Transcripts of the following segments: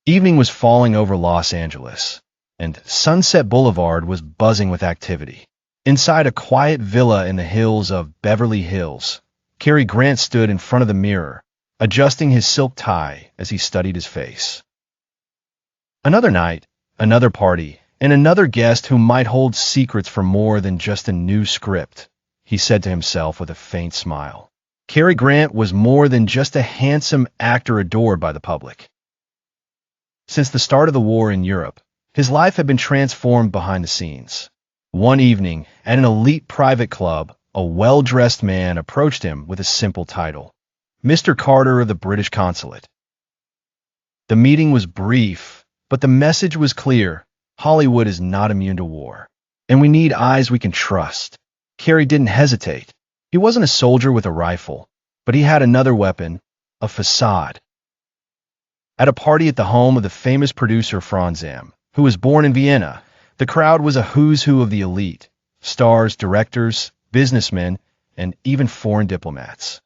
Evening was falling over Los Angeles, and Sunset Boulevard was buzzing with activity. Inside a quiet villa in the hills of Beverly Hills, Cary Grant stood in front of the mirror, adjusting his silk tie as he studied his face. Another night, another party, and another guest who might hold secrets for more than just a new script, he said to himself with a faint smile. Cary Grant was more than just a handsome actor adored by the public. Since the start of the war in Europe, his life had been transformed behind the scenes. One evening, at an elite private club, a well-dressed man approached him with a simple title, Mr. Carter of the British Consulate. The meeting was brief, but the message was clear. Hollywood is not immune to war, and we need eyes we can trust. Cary didn't hesitate. He wasn't a soldier with a rifle, but he had another weapon, a facade. At a party at the home of the famous producer Franz M., who was born in Vienna, the crowd was a who's who of the elite, stars, directors, businessmen, and even foreign diplomats.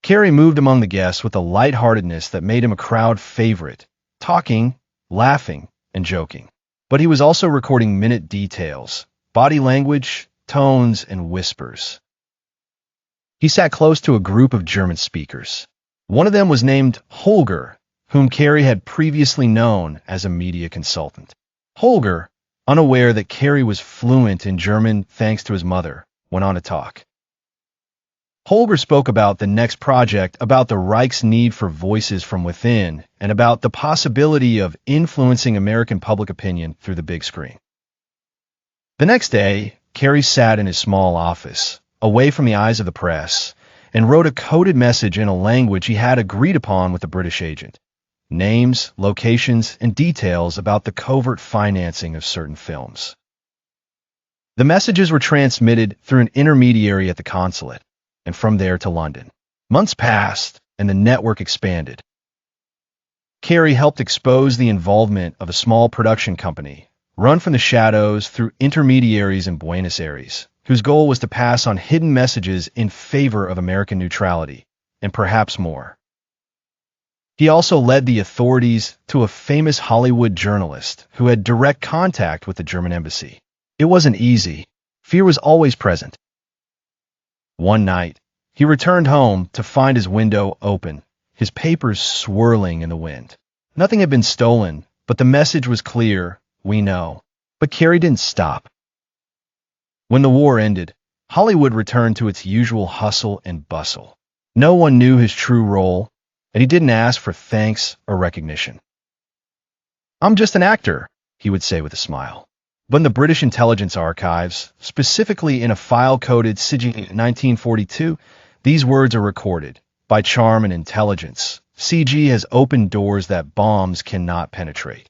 Cary moved among the guests with a lightheartedness that made him a crowd favorite, talking, laughing, and joking. But he was also recording minute details, body language, tones, and whispers. He sat close to a group of German speakers. One of them was named Holger, whom Cary had previously known as a media consultant. Holger, unaware that Cary was fluent in German thanks to his mother, went on to talk. Holger spoke about the next project, about the Reich's need for voices from within, and about the possibility of influencing American public opinion through the big screen. The next day, Cary sat in his small office, away from the eyes of the press, and wrote a coded message in a language he had agreed upon with the British agent. Names, locations, and details about the covert financing of certain films. The messages were transmitted through an intermediary at the consulate, and from there to London. Months passed, and the network expanded. Cary helped expose the involvement of a small production company, run from the shadows through intermediaries in Buenos Aires, whose goal was to pass on hidden messages in favor of American neutrality, and perhaps more. He also led the authorities to a famous Hollywood journalist who had direct contact with the German embassy. It wasn't easy. Fear was always present. One night, he returned home to find his window open, his papers swirling in the wind. Nothing had been stolen, but the message was clear, we know. But Cary didn't stop. When the war ended, Hollywood returned to its usual hustle and bustle. No one knew his true role, and he didn't ask for thanks or recognition. "I'm just an actor," he would say with a smile. But in the British intelligence archives, specifically in a file-coded CG 1942, these words are recorded. By charm and intelligence, CG has opened doors that bombs cannot penetrate.